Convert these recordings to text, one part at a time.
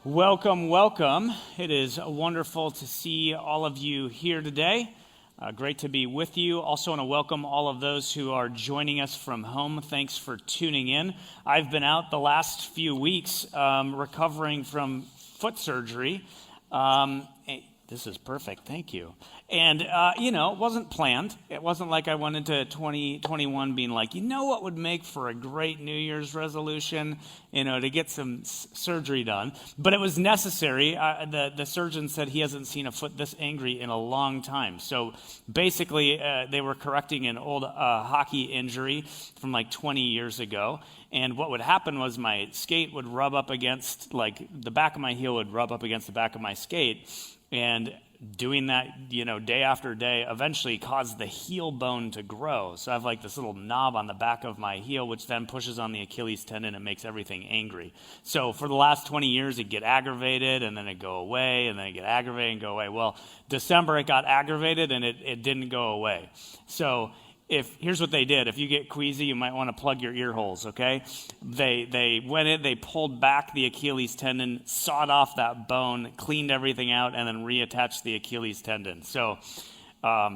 Welcome, welcome. It is wonderful to see all of you here today. Great to be with you. Also want to welcome all of those who are joining us from home. Thanks for tuning in. I've been out the last few weeks recovering from foot surgery. This is perfect. Thank you. And, it wasn't planned. It wasn't like I went into 2021 being like, what would make for a great New Year's resolution, to get some surgery done. But it was necessary. The surgeon said he hasn't seen a foot this angry in a long time. So basically, they were correcting an old hockey injury from like 20 years ago. And what would happen was my skate would rub up against, the back of my heel would rub up against the back of my skate. And doing that, day after day eventually caused the heel bone to grow. So I have this little knob on the back of my heel, which then pushes on the Achilles tendon and makes everything angry. So for the last 20 years, it'd get aggravated and then it'd go away and then it'd get aggravated and go away. Well, December it got aggravated and it didn't go away. So here's what they did. If you get queasy, you might want to plug your ear holes, okay? They went in, they pulled back the Achilles tendon, sawed off that bone, cleaned everything out, and then reattached the Achilles tendon. So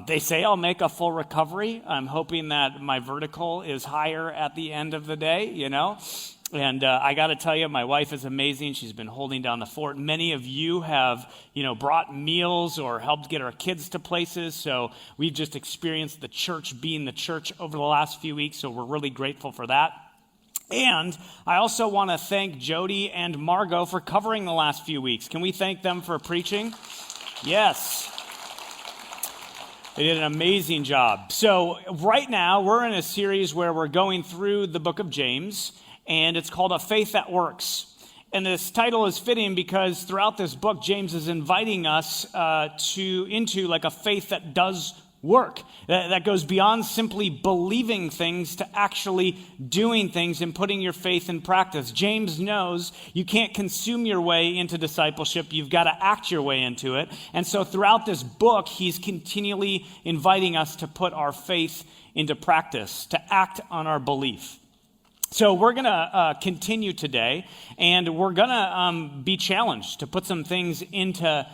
they say I'll make a full recovery. I'm hoping that my vertical is higher at the end of the day, And I got to tell you, my wife is amazing. She's been holding down the fort. Many of you have, brought meals or helped get our kids to places. So we've just experienced the church being the church over the last few weeks. So we're really grateful for that. And I also want to thank Jody and Margot for covering the last few weeks. Can we thank them for preaching? Yes. They did an amazing job. So right now, we're in a series where we're going through the book of James. And it's called A Faith That Works. And this title is fitting because throughout this book, James is inviting us into a faith that does work, that goes beyond simply believing things to actually doing things and putting your faith in practice. James knows you can't consume your way into discipleship. You've got to act your way into it. And so throughout this book, he's continually inviting us to put our faith into practice, to act on our belief. So we're going to continue today, and we're going to be challenged to put some things into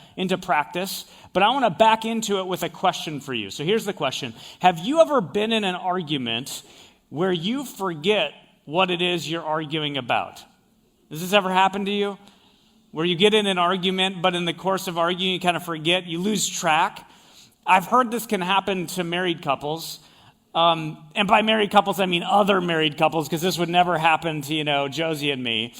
practice. But I want to back into it with a question for you. So here's the question. Have you ever been in an argument where you forget what it is you're arguing about? Does this ever happen to you? Where you get in an argument, but in the course of arguing, you kind of forget, you lose track? I've heard this can happen to married couples. And by married couples, I mean other married couples, because this would never happen to, Josie and me.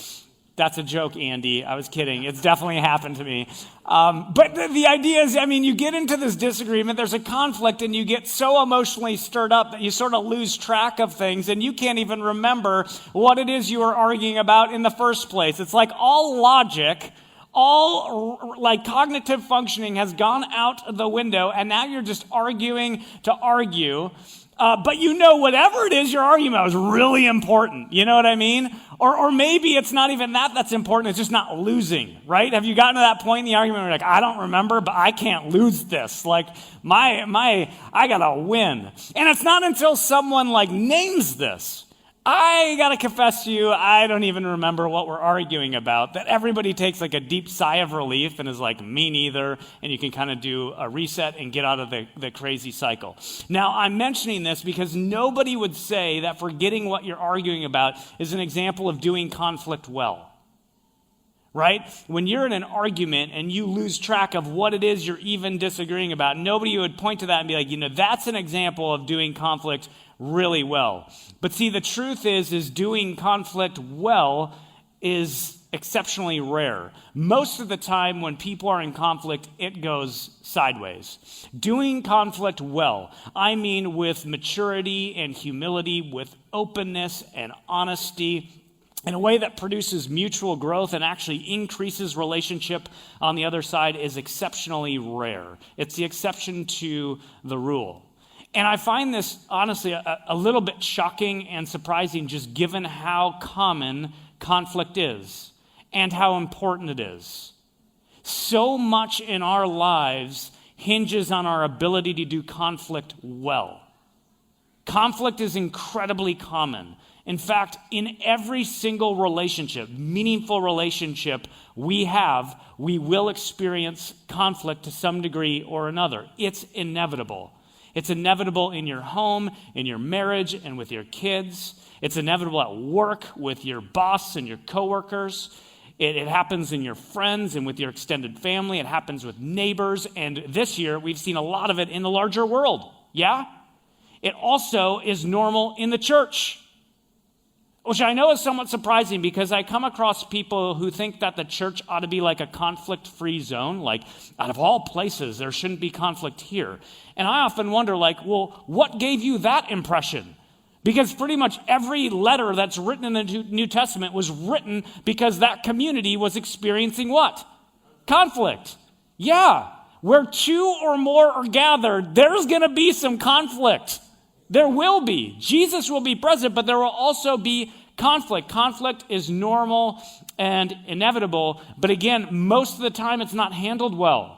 That's a joke, Andy. I was kidding. It's definitely happened to me. But the idea is, you get into this disagreement, there's a conflict, and you get so emotionally stirred up that you sort of lose track of things, and you can't even remember what it is you were arguing about in the first place. It's like all logic, all cognitive functioning has gone out the window, and now you're just arguing to argue. But whatever it is you're arguing about is really important. You know what I mean? Or maybe it's not even that's important. It's just not losing, right? Have you gotten to that point in the argument where you're like, I don't remember, but I can't lose this. I gotta win. And it's not until someone names this. I gotta confess to you, I don't even remember what we're arguing about, that everybody takes a deep sigh of relief and is like, me neither, and you can kind of do a reset and get out of the crazy cycle. Now, I'm mentioning this because nobody would say that forgetting what you're arguing about is an example of doing conflict well. Right? When you're in an argument and you lose track of what it is you're even disagreeing about, nobody would point to that and be like, that's an example of doing conflict really well. But see, the truth is doing conflict well is exceptionally rare. Most of the time when people are in conflict, it goes sideways. Doing conflict well, I mean with maturity and humility, with openness and honesty, in a way that produces mutual growth and actually increases relationship on the other side, is exceptionally rare. It's the exception to the rule. And I find this, honestly, a little bit shocking and surprising, just given how common conflict is and how important it is. So much in our lives hinges on our ability to do conflict well. Conflict is incredibly common. In fact, in every single relationship, meaningful relationship we have, we will experience conflict to some degree or another. It's inevitable. It's inevitable in your home, in your marriage, and with your kids. It's inevitable at work with your boss and your coworkers. It happens in your friends and with your extended family. It happens with neighbors. And this year, we've seen a lot of it in the larger world. Yeah? It also is normal in the church, which I know is somewhat surprising because I come across people who think that the church ought to be like a conflict-free zone. Like, out of all places, there shouldn't be conflict here. And I often wonder, like, well, what gave you that impression? Because pretty much every letter that's written in the New Testament was written because that community was experiencing what? Conflict. Yeah. Where two or more are gathered, there's going to be some conflict. There will be. Jesus will be present, but there will also be conflict. Conflict is normal and inevitable, but again, most of the time it's not handled well.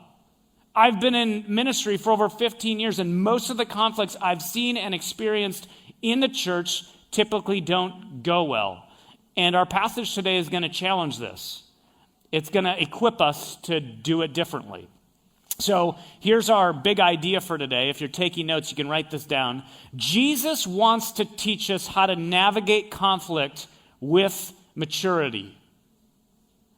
I've been in ministry for over 15 years, and most of the conflicts I've seen and experienced in the church typically don't go well. And our passage today is going to challenge this. It's going to equip us to do it differently. So here's our big idea for today. If you're taking notes, you can write this down. Jesus wants to teach us how to navigate conflict with maturity.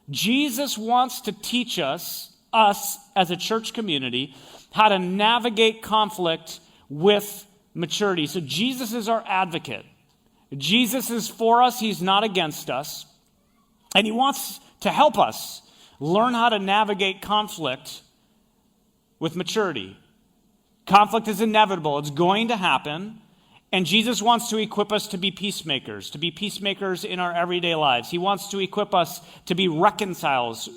Jesus wants to teach us as a church community, how to navigate conflict with maturity. So Jesus is our advocate. Jesus is for us. He's not against us. And he wants to help us learn how to navigate conflict with maturity. Conflict is inevitable. It's going to happen. And Jesus wants to equip us to be peacemakers in our everyday lives. He wants to equip us to be reconcilers,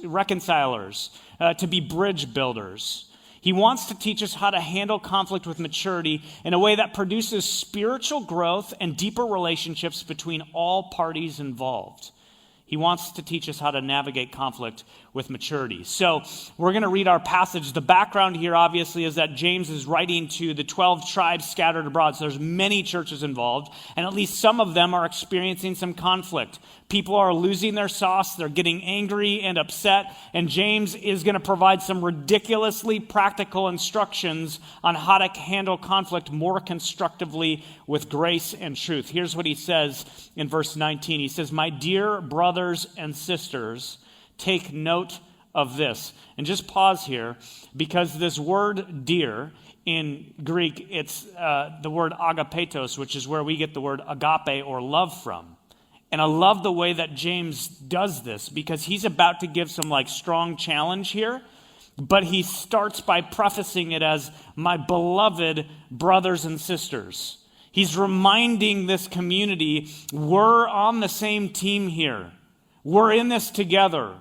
to be bridge builders. He wants to teach us how to handle conflict with maturity in a way that produces spiritual growth and deeper relationships between all parties involved. He wants to teach us how to navigate conflict with maturity. So we're going to read our passage. The background here, obviously, is that James is writing to the 12 tribes scattered abroad. So there's many churches involved, and at least some of them are experiencing some conflict. People are losing their sauce. They're getting angry and upset. And James is going to provide some ridiculously practical instructions on how to handle conflict more constructively with grace and truth. Here's what he says in verse 19. He says, "My dear brothers and sisters, take note of this." And just pause here, because this word dear in Greek, it's the word agapetos, which is where we get the word agape or love from. And I love the way that James does this, because he's about to give some strong challenge here, but he starts by prefacing it as my beloved brothers and sisters. He's reminding this community, we're on the same team here. We're in this together.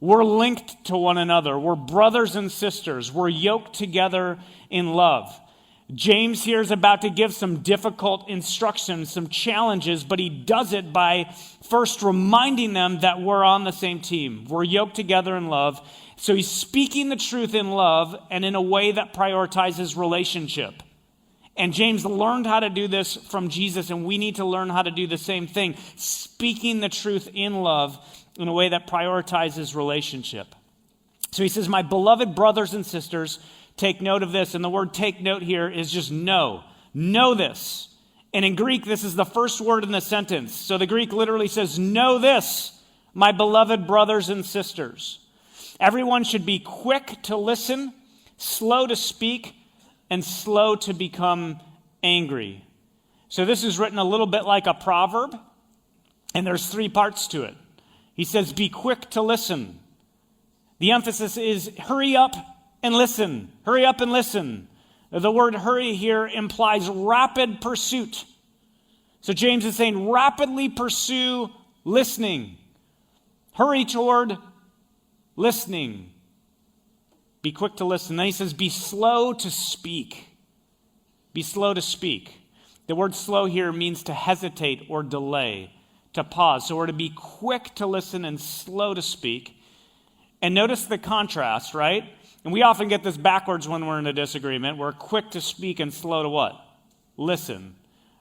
We're linked to one another. We're brothers and sisters. We're yoked together in love. James here is about to give some difficult instructions, some challenges, but he does it by first reminding them that we're on the same team. We're yoked together in love. So he's speaking the truth in love and in a way that prioritizes relationship. And James learned how to do this from Jesus, and we need to learn how to do the same thing, speaking the truth in love in a way that prioritizes relationship. So he says, my beloved brothers and sisters, take note of this. And the word take note here is just know. Know this. And in Greek, this is the first word in the sentence. So the Greek literally says, know this, my beloved brothers and sisters. Everyone should be quick to listen, slow to speak, and slow to become angry. So this is written a little bit like a proverb, and there's 3 parts to it. He says, be quick to listen. The emphasis is hurry up and listen. Hurry up and listen. The word hurry here implies rapid pursuit. So James is saying rapidly pursue listening. Hurry toward listening. Be quick to listen. Then he says, be slow to speak. Be slow to speak. The word slow here means to hesitate or delay, to pause. So we're to be quick to listen and slow to speak. And notice the contrast, right? And we often get this backwards when we're in a disagreement. We're quick to speak and slow to what? Listen.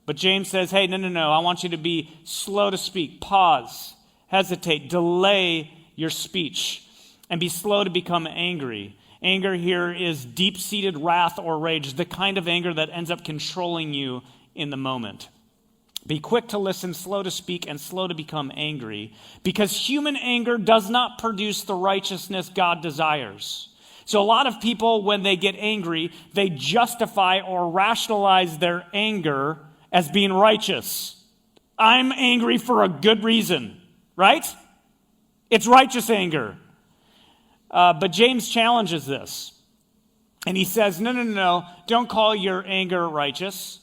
But James says, hey, no, I want you to be slow to speak, pause, hesitate, delay your speech, and be slow to become angry. Anger here is deep-seated wrath or rage, the kind of anger that ends up controlling you in the moment. Be quick to listen, slow to speak, and slow to become angry, because human anger does not produce the righteousness God desires. So a lot of people, when they get angry, they justify or rationalize their anger as being righteous. I'm angry for a good reason, right? It's righteous anger. But James challenges this. And he says, no, don't call your anger righteous,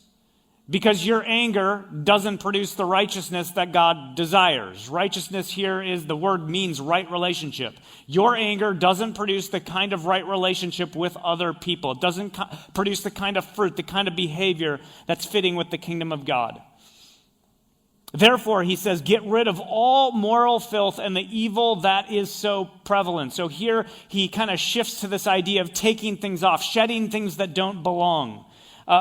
because your anger doesn't produce the righteousness that God desires. Righteousness here is, the word means right relationship. Your anger doesn't produce the kind of right relationship with other people. It doesn't produce the kind of fruit, the kind of behavior that's fitting with the kingdom of God. Therefore, he says, get rid of all moral filth and the evil that is so prevalent. So here he kind of shifts to this idea of taking things off, shedding things that don't belong.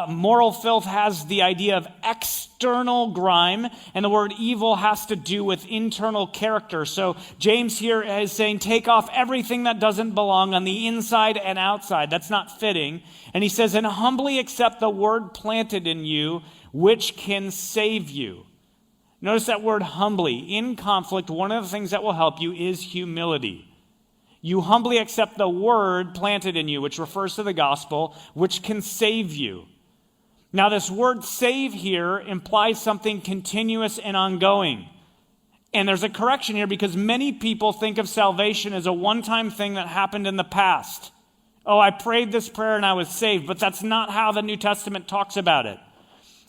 Moral filth has the idea of external grime, and the word evil has to do with internal character. So James here is saying, take off everything that doesn't belong on the inside and outside. That's not fitting. And he says, and humbly accept the word planted in you, which can save you. Notice that word humbly. In conflict, one of the things that will help you is humility. You humbly accept the word planted in you, which refers to the gospel, which can save you. Now, this word save here implies something continuous and ongoing. And there's a correction here, because many people think of salvation as a one-time thing that happened in the past. Oh, I prayed this prayer and I was saved, but that's not how the New Testament talks about it.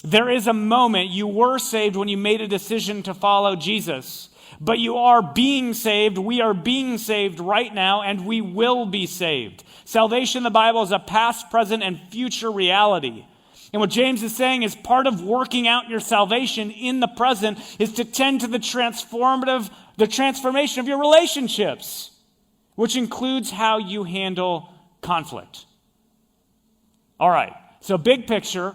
There is a moment you were saved when you made a decision to follow Jesus. But you are being saved, we are being saved right now, and we will be saved. Salvation in the Bible is a past, present, and future reality. And what James is saying is part of working out your salvation in the present is to tend to the transformation of your relationships, which includes how you handle conflict. All right, so big picture,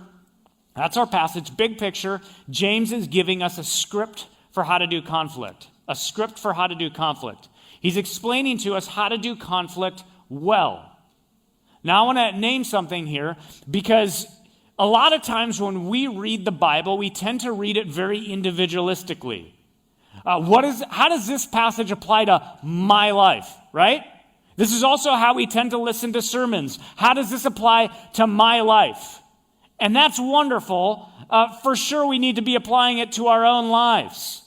that's our passage. Big picture, James is giving us a script for how to do conflict. A script for how to do conflict. He's explaining to us how to do conflict well. Now I want to name something here, because a lot of times when we read the Bible, we tend to read it very individualistically. How does this passage apply to my life, right? This is also how we tend to listen to sermons. How does this apply to my life? And that's wonderful. For sure, we need to be applying it to our own lives.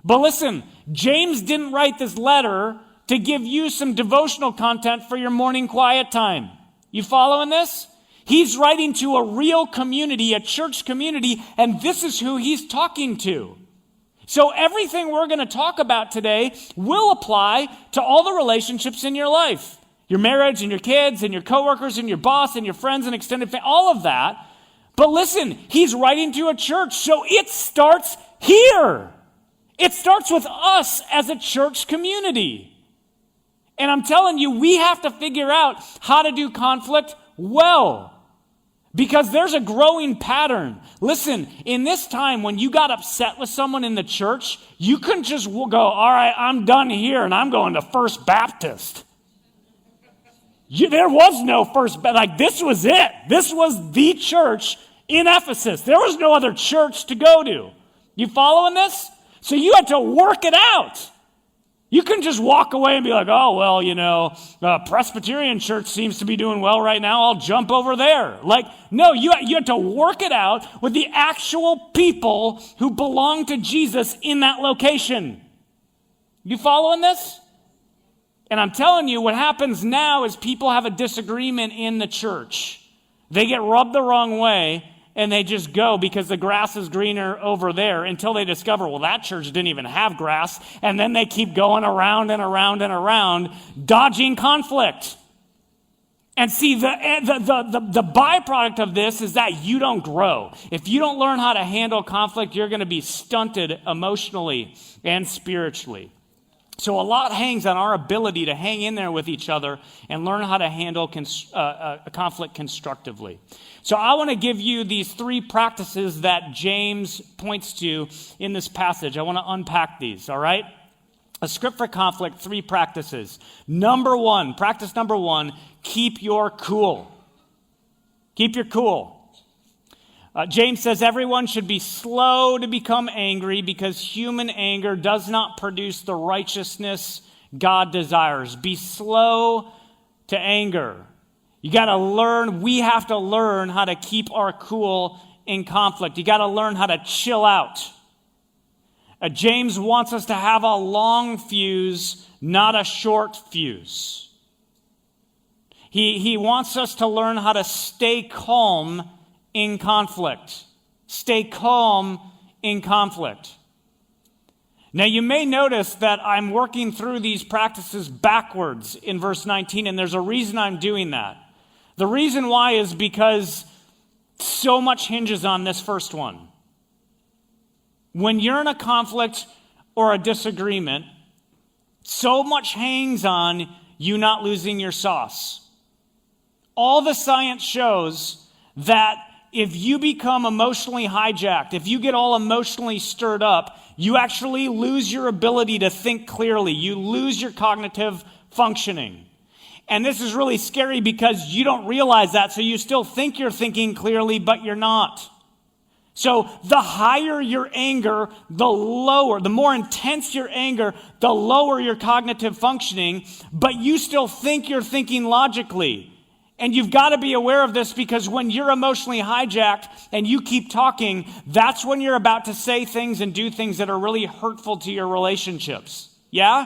But listen, James didn't write this letter to give you some devotional content for your morning quiet time. You following this? He's writing to a real community, a church community, and this is who he's talking to. So everything we're going to talk about today will apply to all the relationships in your life. Your marriage and your kids and your coworkers and your boss and your friends and extended family, all of that. But listen, he's writing to a church, so it starts here. It starts with us as a church community. And I'm telling you, we have to figure out how to do conflict well. Because there's a growing pattern. Listen, in this time when you got upset with someone in the church, you couldn't just go, all right, I'm done here and I'm going to First Baptist. There was no First Baptist. Like, this was it. This was the church in Ephesus. There was no other church to go to. You following this? So you had to work it out. You couldn't just walk away and be like, oh, well, Presbyterian church seems to be doing well right now. I'll jump over there. Like, no, you had to work it out with the actual people who belong to Jesus in that location. You following this? And I'm telling you, what happens now is people have a disagreement in the church. They get rubbed the wrong way, and they just go because the grass is greener over there until they discover, well, that church didn't even have grass. And then they keep going around and around and around, dodging conflict. And see, the byproduct of this is that you don't grow. If you don't learn how to handle conflict, you're going to be stunted emotionally and spiritually. So a lot hangs on our ability to hang in there with each other and learn how to handle a conflict constructively. So I want to give you these 3 practices that James points to in this passage. I want to unpack these, all right? A script for conflict, 3 practices. Practice number 1, keep your cool. Keep your cool. James says everyone should be slow to become angry because human anger does not produce the righteousness God desires. Be slow to anger. You got to learn, we have to learn how to keep our cool in conflict. You got to learn how to chill out. James wants us to have a long fuse, not a short fuse. He wants us to learn how to stay calm in conflict. Stay calm in conflict. Now, you may notice that I'm working through these practices backwards in verse 19, and there's a reason I'm doing that. The reason why is because so much hinges on this first one. When you're in a conflict or a disagreement, so much hangs on you not losing your sauce. All the science shows that if you become emotionally hijacked, if you get all emotionally stirred up, you actually lose your ability to think clearly. You lose your cognitive functioning. And this is really scary because you don't realize that, so you still think you're thinking clearly, but you're not. So the higher your anger, the more intense your anger, the lower your cognitive functioning, but you still think you're thinking logically. And you've got to be aware of this because when you're emotionally hijacked and you keep talking, that's when you're about to say things and do things that are really hurtful to your relationships. Yeah?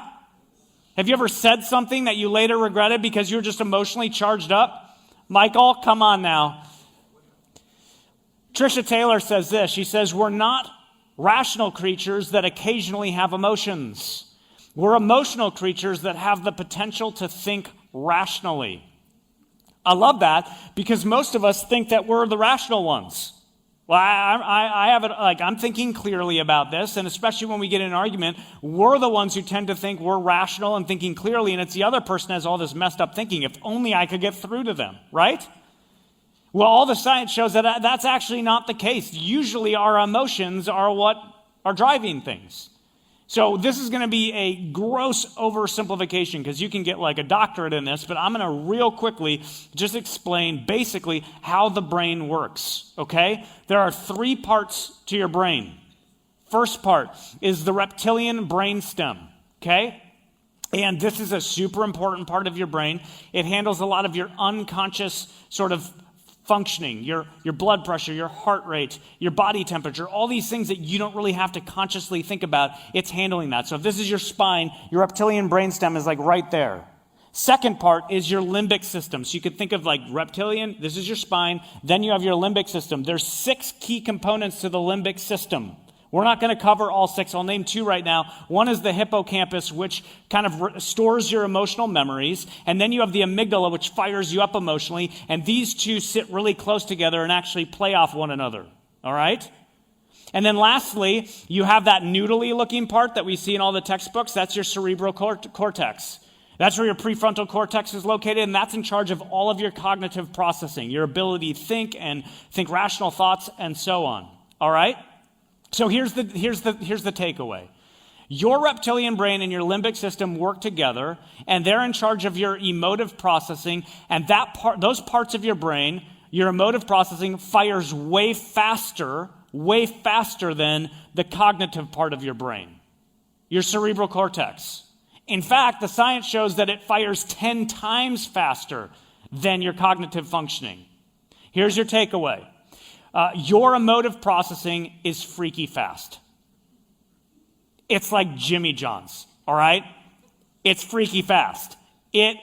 Have you ever said something that you later regretted because you were just emotionally charged up? Michael, come on now. Trisha Taylor says this. She says, we're not rational creatures that occasionally have emotions. We're emotional creatures that have the potential to think rationally. I love that because most of us think that we're the rational ones. Well, I have it like I'm thinking clearly about this, and especially when we get in an argument, we're the ones who tend to think we're rational and thinking clearly, and it's the other person has all this messed up thinking. If only I could get through to them, right? Well, all the science shows that that's actually not the case. Usually our emotions are what are driving things. So this is going to be a gross oversimplification because you can get like a doctorate in this, but I'm going to real quickly just explain basically how the brain works, okay? There are 3 parts to your brain. First part is the reptilian brainstem, okay? And this is a super important part of your brain. It handles a lot of your unconscious sort of functioning, your blood pressure, your heart rate, your body temperature, all these things that you don't really have to consciously think about, it's handling that. So if this is your spine, your reptilian brainstem is like right there. Second part is your limbic system. So you could think of like reptilian, this is your spine, then you have your limbic system. There's 6 key components to the limbic system. We're not going to cover all 6. I'll name 2 right now. One is the hippocampus, which kind of stores your emotional memories. And then you have the amygdala, which fires you up emotionally. And these 2 sit really close together and actually play off one another. All right? And then lastly, you have that noodly looking part that we see in all the textbooks. That's your cerebral cortex. That's where your prefrontal cortex is located, and that's in charge of all of your cognitive processing, your ability to think and think rational thoughts and so on. All right? So here's the takeaway. Your reptilian brain and your limbic system work together, and they're in charge of your emotive processing, and those parts of your brain, your emotive processing, fires way faster than the cognitive part of your brain, your cerebral cortex. In fact, the science shows that it fires 10 times faster than your cognitive functioning. Here's your takeaway. Your emotive processing is freaky fast. It's like Jimmy John's, all right? It's freaky fast. It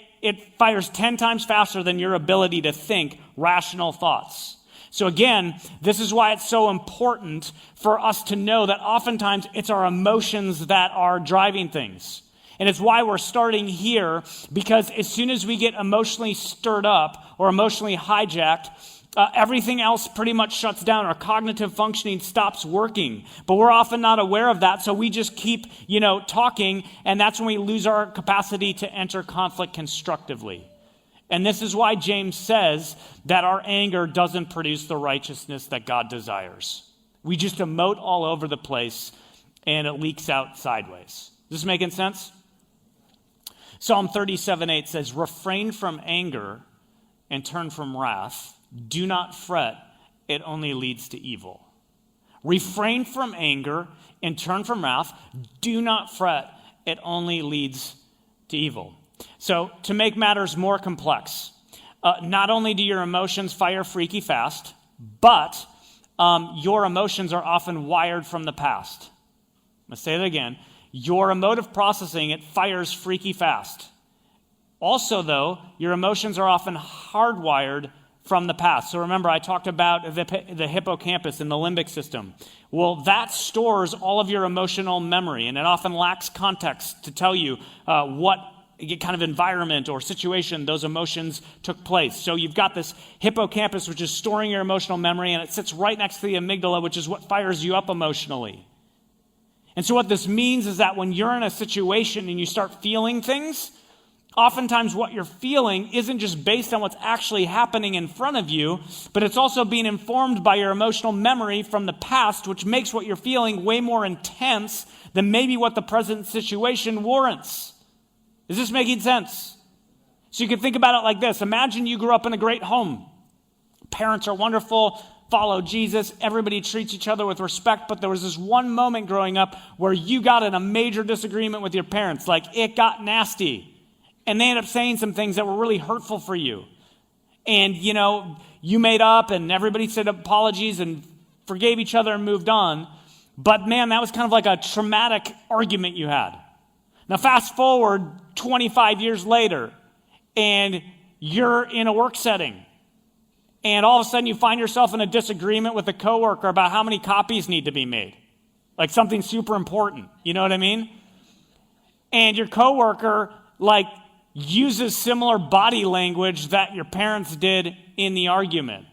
fires 10 times faster than your ability to think rational thoughts. So again, this is why it's so important for us to know that oftentimes it's our emotions that are driving things. And it's why we're starting here, because as soon as we get emotionally stirred up or emotionally hijacked, everything else pretty much shuts down. Our cognitive functioning stops working. But we're often not aware of that, so we just keep, talking, and that's when we lose our capacity to enter conflict constructively. And this is why James says that our anger doesn't produce the righteousness that God desires. We just emote all over the place, and it leaks out sideways. Is this making sense? Psalm 37:8 says, refrain from anger and turn from wrath. Do not fret, it only leads to evil. Refrain from anger and turn from wrath. Do not fret, it only leads to evil. So, to make matters more complex, not only do your emotions fire freaky fast, but your emotions are often wired from the past. I'm going to say that again. Your emotive processing, it fires freaky fast. Also, though, your emotions are often hardwired from the past. So remember, I talked about the hippocampus and the limbic system. Well, that stores all of your emotional memory, and it often lacks context to tell you what kind of environment or situation those emotions took place. So you've got this hippocampus, which is storing your emotional memory, and it sits right next to the amygdala, which is what fires you up emotionally. And so what this means is that when you're in a situation and you start feeling things, oftentimes what you're feeling isn't just based on what's actually happening in front of you, but it's also being informed by your emotional memory from the past, which makes what you're feeling way more intense than maybe what the present situation warrants. Is this making sense? So you can think about it like this. Imagine you grew up in a great home. Parents are wonderful, follow Jesus, everybody treats each other with respect, but there was this one moment growing up where you got in a major disagreement with your parents, like it got nasty. And they ended up saying some things that were really hurtful for you. And, you made up and everybody said apologies and forgave each other and moved on. But man, that was kind of like a traumatic argument you had. Now fast forward 25 years later and you're in a work setting. And all of a sudden you find yourself in a disagreement with a coworker about how many copies need to be made. Like something super important. You know what I mean? And your coworker, uses similar body language that your parents did in the argument.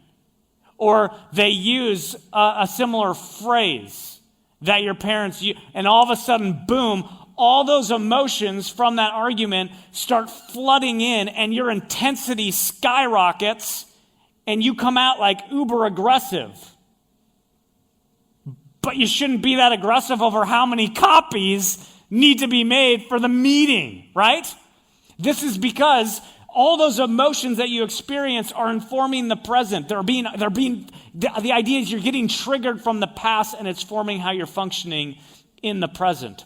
Or they use a similar phrase that your parents use. And all of a sudden, boom, all those emotions from that argument start flooding in and your intensity skyrockets and you come out like uber aggressive. But you shouldn't be that aggressive over how many copies need to be made for the meeting, right? This is because all those emotions that you experience are informing the present. The idea is you're getting triggered from the past and it's forming how you're functioning in the present.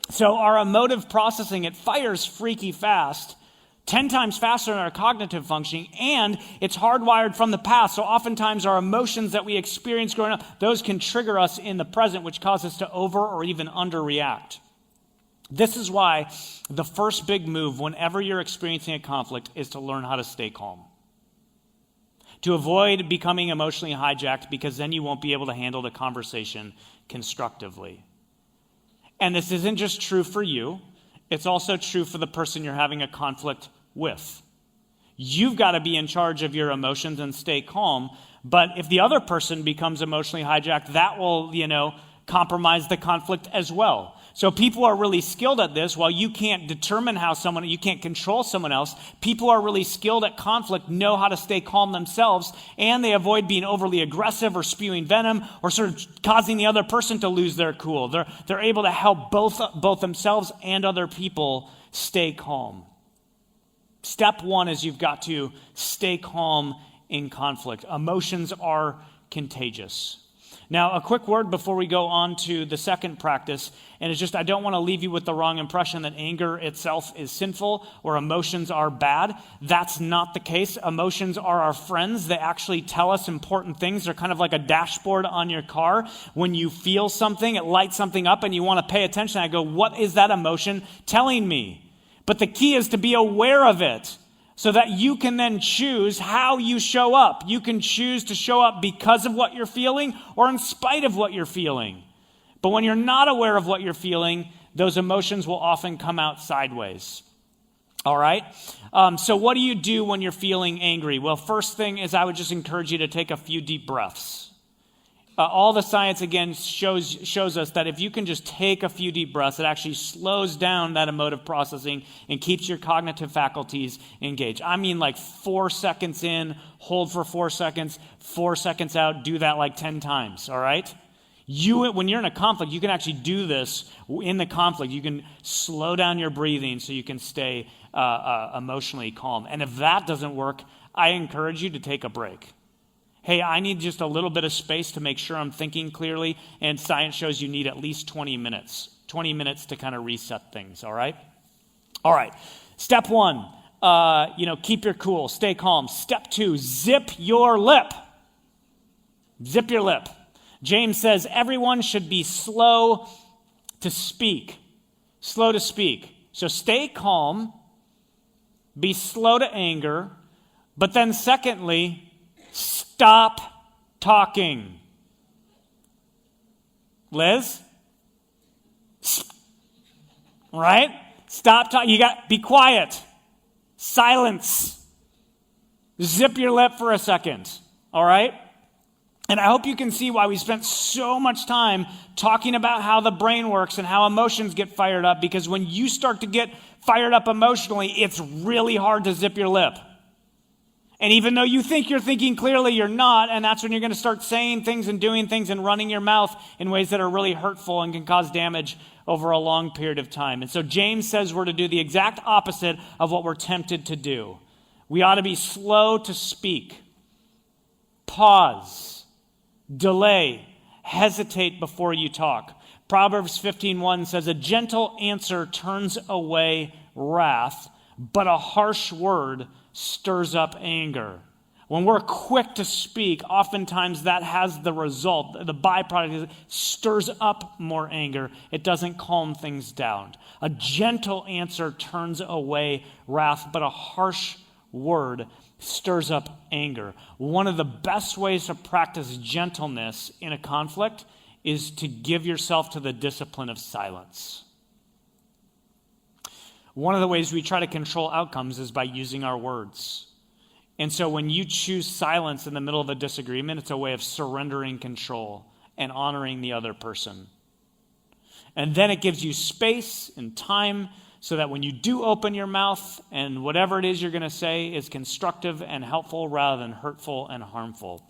So our emotive processing, it fires freaky fast, 10 times faster than our cognitive functioning, and it's hardwired from the past. So oftentimes our emotions that we experience growing up, those can trigger us in the present, which causes us to over or even underreact. This is why the first big move whenever you're experiencing a conflict is to learn how to stay calm. To avoid becoming emotionally hijacked, because then you won't be able to handle the conversation constructively. And this isn't just true for you, it's also true for the person you're having a conflict with. You've got to be in charge of your emotions and stay calm, but if the other person becomes emotionally hijacked, that will, compromise the conflict as well. So people are really skilled at this. While you can't determine you can't control someone else, people are really skilled at conflict, know how to stay calm themselves, and they avoid being overly aggressive or spewing venom or sort of causing the other person to lose their cool. They're able to help both themselves and other people stay calm. Step one is you've got to stay calm in conflict. Emotions are contagious. Now, a quick word before we go on to the second practice, and it's just I don't want to leave you with the wrong impression that anger itself is sinful or emotions are bad. That's not the case. Emotions are our friends. They actually tell us important things. They're kind of like a dashboard on your car. When you feel something, it lights something up and you want to pay attention. I go, what is that emotion telling me? But the key is to be aware of it, so that you can then choose how you show up. You can choose to show up because of what you're feeling or in spite of what you're feeling. But when you're not aware of what you're feeling, those emotions will often come out sideways. All right? So what do you do when you're feeling angry? Well, first thing is I would just encourage you to take a few deep breaths. All the science, again, shows us that if you can just take a few deep breaths, it actually slows down that emotive processing and keeps your cognitive faculties engaged. I mean, like 4 seconds in, hold for 4 seconds, 4 seconds out, do that like 10 times, all right? When you're in a conflict, you can actually do this in the conflict. You can slow down your breathing so you can stay emotionally calm. And if that doesn't work, I encourage you to take a break. Hey, I need just a little bit of space to make sure I'm thinking clearly, and science shows you need at least 20 minutes. 20 minutes to kind of reset things, all right? All right, step 1, keep your cool, stay calm. Step 2, zip your lip. Zip your lip. James says everyone should be slow to speak. Slow to speak. So stay calm, be slow to anger, but then secondly, stop talking. Liz? Right? Stop talking. Be quiet. Silence. Zip your lip for a second. All right? And I hope you can see why we spent so much time talking about how the brain works and how emotions get fired up, because when you start to get fired up emotionally, it's really hard to zip your lip. And even though you think you're thinking clearly, you're not, and that's when you're going to start saying things and doing things and running your mouth in ways that are really hurtful and can cause damage over a long period of time. And so James says we're to do the exact opposite of what we're tempted to do. We ought to be slow to speak, pause, delay, hesitate before you talk. Proverbs 15:1 says, a gentle answer turns away wrath, but a harsh word stirs up anger. When we're quick to speak, oftentimes that has the result, the byproduct is it stirs up more anger. It doesn't calm things down. A gentle answer turns away wrath, but a harsh word stirs up anger. One of the best ways to practice gentleness in a conflict is to give yourself to the discipline of silence. One of the ways we try to control outcomes is by using our words. And so when you choose silence in the middle of a disagreement, it's a way of surrendering control and honoring the other person. And then it gives you space and time so that when you do open your mouth and whatever it is you're going to say is constructive and helpful rather than hurtful and harmful.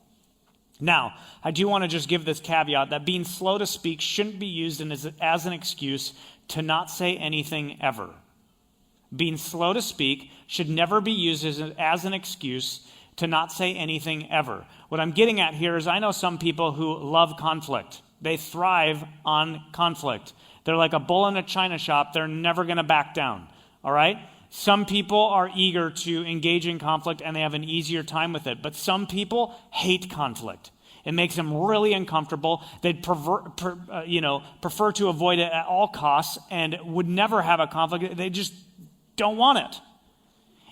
Now, I do want to just give this caveat that being slow to speak shouldn't be used as an excuse to not say anything ever. Being slow to speak should never be used as an excuse to not say anything ever. What I'm getting at here is I know some people who love conflict. They thrive on conflict. They're like a bull in a china shop. They're never going to back down. All right? Some people are eager to engage in conflict and they have an easier time with it. But some people hate conflict. It makes them really uncomfortable. They'd prefer to avoid it at all costs and would never have a conflict. They just don't want it.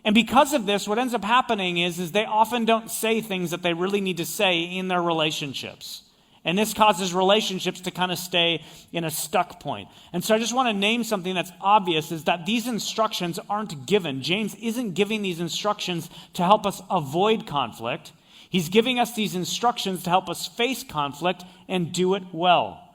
And because of this, what ends up happening is they often don't say things that they really need to say in their relationships. And this causes relationships to kind of stay in a stuck point. And so I just want to name something that's obvious is that these instructions aren't given. James isn't giving these instructions to help us avoid conflict. He's giving us these instructions to help us face conflict and do it well.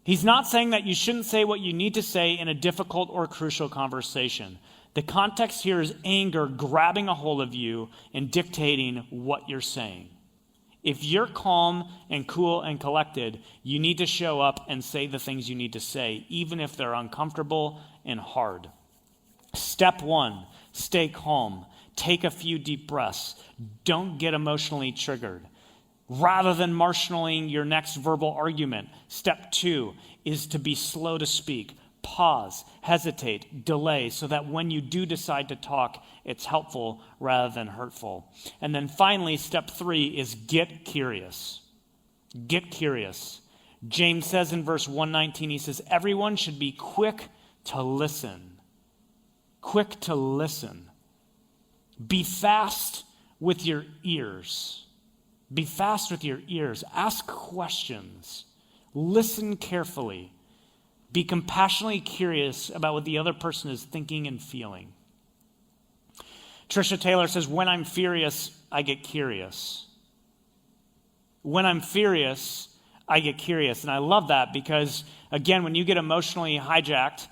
He's not saying that you shouldn't say what you need to say in a difficult or crucial conversation. The context here is anger grabbing a hold of you and dictating what you're saying. If you're calm and cool and collected, you need to show up and say the things you need to say, even if they're uncomfortable and hard. Step 1, stay calm. Take a few deep breaths. Don't get emotionally triggered. Rather than marshaling your next verbal argument, step 2 is to be slow to speak. Pause, hesitate, delay, so that when you do decide to talk, it's helpful rather than hurtful. And then finally, step 3 is get curious. Get curious. James says in verse 119, he says, everyone should be quick to listen. Quick to listen. Be fast with your ears. Be fast with your ears. Ask questions. Listen carefully. Be compassionately curious about what the other person is thinking and feeling. Trisha Taylor says, when I'm furious, I get curious. When I'm furious, I get curious. And I love that because, again, when you get emotionally hijacked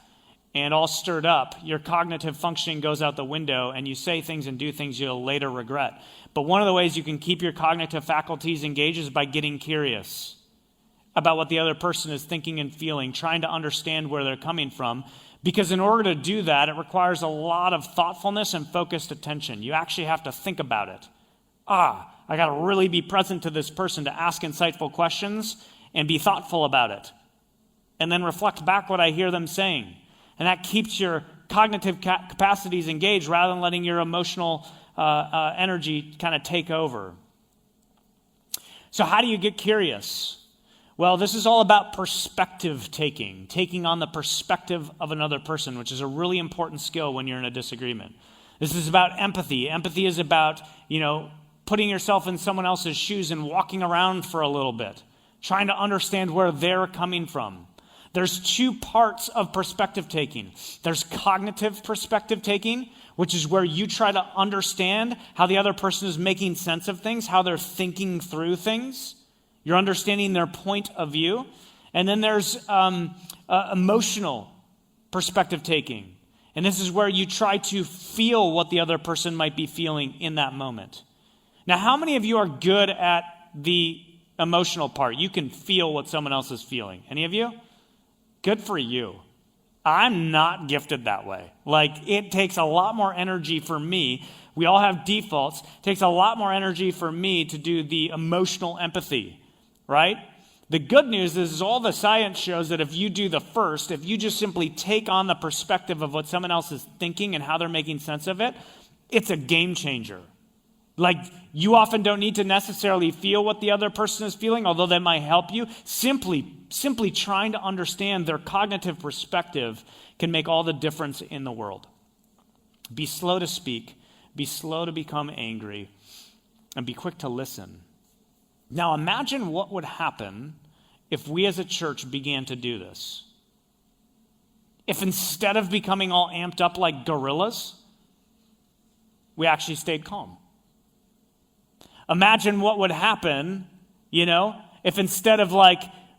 and all stirred up, your cognitive functioning goes out the window and you say things and do things you'll later regret. But one of the ways you can keep your cognitive faculties engaged is by getting curious about what the other person is thinking and feeling, trying to understand where they're coming from. Because in order to do that, it requires a lot of thoughtfulness and focused attention. You actually have to think about it. I got to really be present to this person to ask insightful questions and be thoughtful about it. And then reflect back what I hear them saying. And that keeps your cognitive capacities engaged rather than letting your emotional energy kind of take over. So how do you get curious? Well, this is all about perspective taking on the perspective of another person, which is a really important skill when you're in a disagreement. This is about empathy. Empathy is about, putting yourself in someone else's shoes and walking around for a little bit, trying to understand where they're coming from. There's two parts of perspective taking. There's cognitive perspective taking, which is where you try to understand how the other person is making sense of things, how they're thinking through things. You're understanding their point of view. And then there's emotional perspective taking. And this is where you try to feel what the other person might be feeling in that moment. Now, how many of you are good at the emotional part? You can feel what someone else is feeling. Any of you? Good for you. I'm not gifted that way. It takes a lot more energy for me. We all have defaults. It takes a lot more energy for me to do the emotional empathy, right? The good news is all the science shows that if you do the first, if you just simply take on the perspective of what someone else is thinking and how they're making sense of it, it's a game changer. You often don't need to necessarily feel what the other person is feeling, although that might help you. Simply trying to understand their cognitive perspective can make all the difference in the world. Be slow to speak, be slow to become angry, and be quick to listen. Now imagine what would happen if we as a church began to do this. If instead of becoming all amped up like gorillas, we actually stayed calm. Imagine what would happen, if instead of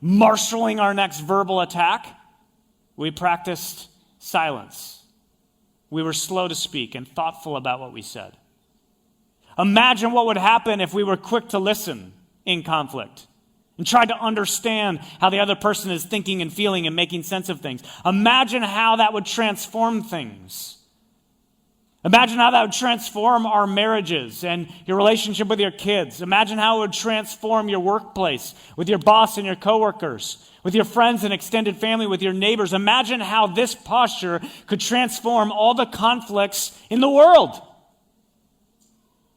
marshaling our next verbal attack, we practiced silence. We were slow to speak and thoughtful about what we said. Imagine what would happen if we were quick to listen in conflict and tried to understand how the other person is thinking and feeling and making sense of things. Imagine how that would transform things. Imagine how that would transform our marriages and your relationship with your kids. Imagine how it would transform your workplace with your boss and your coworkers, with your friends and extended family, with your neighbors. Imagine how this posture could transform all the conflicts in the world.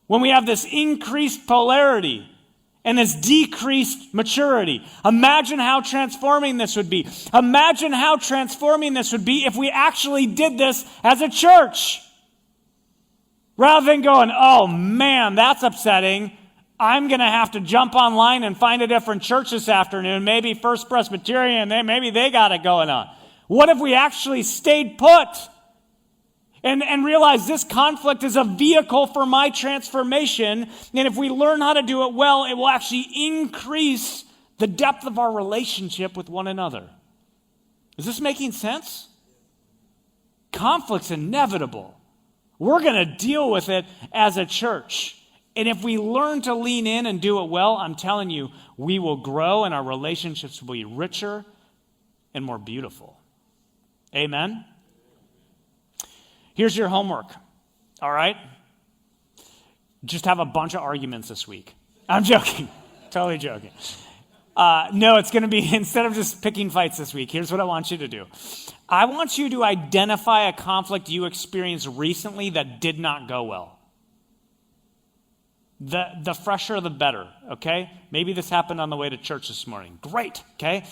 When we have this increased polarity and this decreased maturity, imagine how transforming this would be. Imagine how transforming this would be if we actually did this as a church. Rather than going, oh man, that's upsetting. I'm going to have to jump online and find a different church this afternoon. Maybe First Presbyterian, maybe they got it going on. What if we actually stayed put and realized this conflict is a vehicle for my transformation? And if we learn how to do it well, it will actually increase the depth of our relationship with one another. Is this making sense? Conflict's inevitable. We're going to deal with it as a church. And if we learn to lean in and do it well, I'm telling you, we will grow and our relationships will be richer and more beautiful. Amen? Here's your homework, all right? Just have a bunch of arguments this week. I'm joking. Totally joking. No, it's going to be, instead of just picking fights this week, here's what I want you to do. I want you to identify a conflict you experienced recently that did not go well. The fresher, the better, okay? Maybe this happened on the way to church this morning. Great, okay?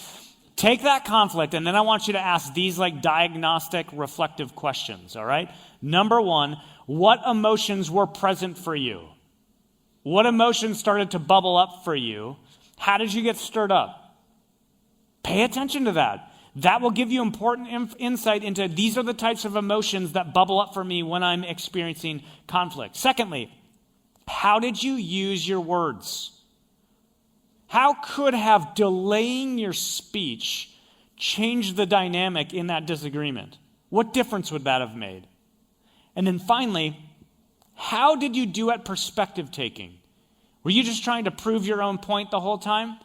Take that conflict, and then I want you to ask these diagnostic, reflective questions, all right? Number one, what emotions were present for you? What emotions started to bubble up for you? How did you get stirred up? Pay attention to that. That will give you important insight into these are the types of emotions that bubble up for me when I'm experiencing conflict. Secondly, how did you use your words? How could have delaying your speech changed the dynamic in that disagreement? What difference would that have made? And then finally, how did you do at perspective taking? Were you just trying to prove your own point the whole time?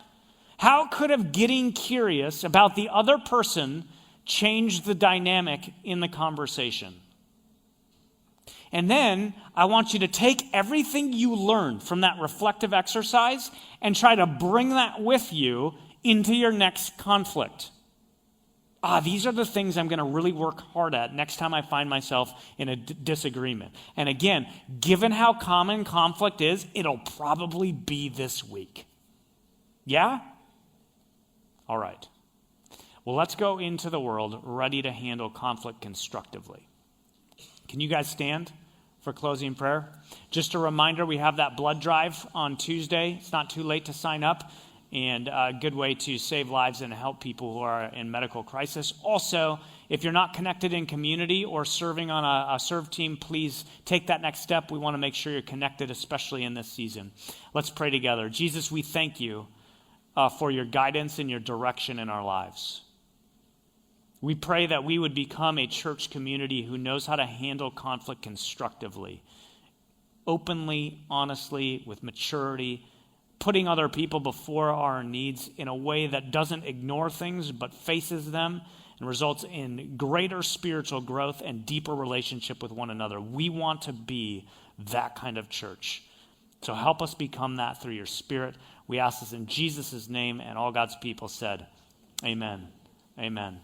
How could have getting curious about the other person changed the dynamic in the conversation? And then I want you to take everything you learned from that reflective exercise and try to bring that with you into your next conflict. These are the things I'm going to really work hard at next time I find myself in a disagreement. And again, given how common conflict is, it'll probably be this week. Yeah? All right. Well, let's go into the world ready to handle conflict constructively. Can you guys stand for closing prayer? Just a reminder, we have that blood drive on Tuesday. It's not too late to sign up, and a good way to save lives and help people who are in medical crisis. Also, if you're not connected in community or serving on a serve team, please take that next step. We want to make sure you're connected, especially in this season. Let's pray together. Jesus, we thank you for your guidance and your direction in our lives. We pray that we would become a church community who knows how to handle conflict constructively, openly, honestly, with maturity, putting other people before our needs in a way that doesn't ignore things but faces them and results in greater spiritual growth and deeper relationship with one another. We want to be that kind of church. So help us become that through your Spirit. We ask this in Jesus' name, and all God's people said, amen. Amen.